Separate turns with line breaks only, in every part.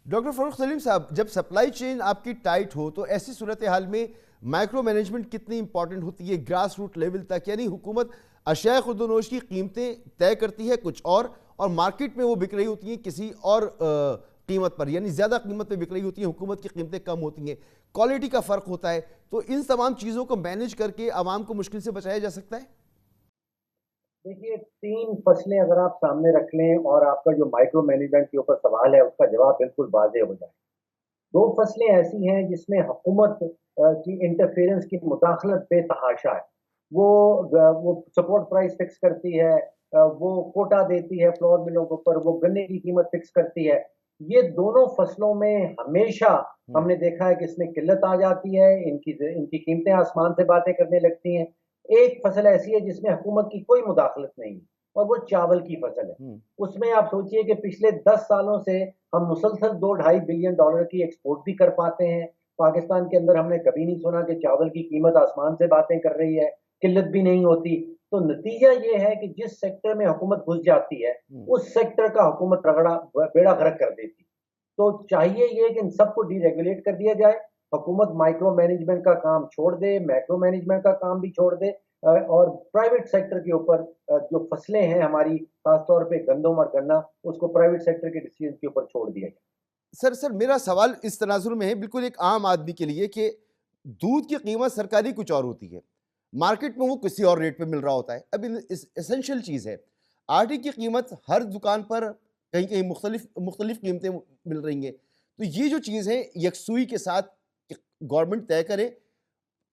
Doctor فاروق سلیم صاحب، جب supply chain آپ کی ٹائٹ ہو تو ایسی صورتحال میں مائکرو مینجمنٹ کتنی امپورٹنٹ ہوتی ہے گراس روٹ لیول تک؟ یعنی حکومت اشیاء خرد و نوش کی قیمتیں طے کرتی ہے کچھ اور مارکیٹ میں وہ بک رہی ہوتی ہیں کسی اور قیمت پر، یعنی زیادہ قیمت پہ بک رہی ہوتی ہیں، حکومت کی قیمتیں کم ہوتی ہیں، کوالٹی کا فرق ہوتا ہے. تو ان تمام چیزوں کو مینیج کر کے عوام کو مشکل سے بچایا جا سکتا ہے؟
دیکھیے، 3 فصلیں اگر آپ سامنے رکھ لیں اور آپ کا جو مائکرو مینجمنٹ کے اوپر سوال ہے اس کا جواب بالکل واضح ہو جائے. 2 فصلیں ایسی ہیں جس میں حکومت کی انٹرفیرنس کی مداخلت بے تحاشا ہے. وہ سپورٹ پرائس فکس کرتی ہے، وہ کوٹا دیتی ہے فلور ملوں کے اوپر، وہ گنے کی قیمت فکس کرتی ہے. یہ دونوں فصلوں میں ہمیشہ ہم نے دیکھا ہے کہ اس میں قلت آ جاتی ہے، ان کی قیمتیں آسمان سے باتیں کرنے لگتی ہیں. ایک فصل ایسی ہے جس میں حکومت کی کوئی مداخلت نہیں اور وہ چاول کی فصل ہے. اس میں آپ سوچئے کہ پچھلے 10 سالوں سے ہم مسلسل $2-2.5 بلین کی ایکسپورٹ بھی کر پاتے ہیں. پاکستان کے اندر ہم نے کبھی نہیں سنا کہ چاول کی قیمت آسمان سے باتیں کر رہی ہے، قلت بھی نہیں ہوتی. تو نتیجہ یہ ہے کہ جس سیکٹر میں حکومت گھس جاتی ہے اس سیکٹر کا حکومت بیڑا غرق کر دیتی. تو چاہیے یہ کہ ان سب کو ڈی ریگولیٹ کر دیا جائے، حکومت مائکرو مینجمنٹ کا کام چھوڑ دے، میکرو مینجمنٹ کا کام بھی چھوڑ دے، اور پرائیویٹ سیکٹر کے اوپر جو فصلیں ہیں ہماری، خاص طور پہ گندم اور گنا، اس کو پرائیویٹ سیکٹر کے ڈیسیژن کے اوپر چھوڑ دیا جائے.
سر میرا سوال اس تناظر میں ہے بالکل ایک عام آدمی کے لیے کہ دودھ کی قیمت سرکاری کچھ اور ہوتی ہے، مارکیٹ میں وہ کسی اور ریٹ پہ مل رہا ہوتا ہے. اب اسینشل چیز ہے، آٹے کی قیمت ہر دکان پر کہیں کہیں مختلف قیمتیں مل رہی ہیں. تو یہ جو چیز ہے یکسوئی کے ساتھ گورنمنٹ طے کرے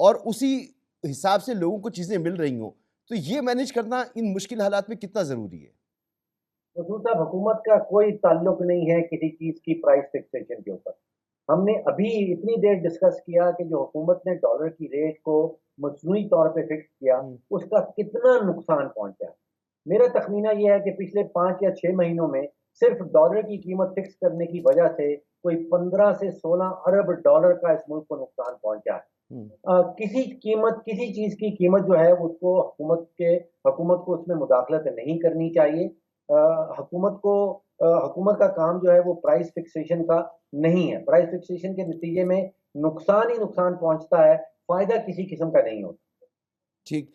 اور اسی حساب سے لوگوں کو چیزیں مل رہی ہوں، تو یہ مینیج کرنا ان مشکل حالات میں کتنا ضروری ہے؟
حضور صاحب، حکومت کا کوئی تعلق نہیں ہے کسی چیز کی پرائس فکسیشن کے اوپر. ہم نے ابھی اتنی دیر ڈسکس کیا کہ جو حکومت نے ڈالر کی ریٹ کو مصنوعی طور پہ فکس کیا اس کا کتنا نقصان پہنچا. میرا تخمینہ یہ ہے کہ پچھلے 5 یا 6 مہینوں میں صرف ڈالر کی قیمت فکس کرنے کی وجہ سے کوئی 15 سے 16 ارب ڈالر کا اس ملک کو نقصان پہنچا ہے. کسی چیز کی قیمت جو ہے اس کو حکومت کو اس میں مداخلت نہیں کرنی چاہیے. حکومت کا کام جو ہے وہ پرائس فکسیشن کا نہیں ہے. پرائس فکسیشن کے نتیجے میں نقصان ہی نقصان پہنچتا ہے، فائدہ کسی قسم کا نہیں ہوتا.
ٹھیک.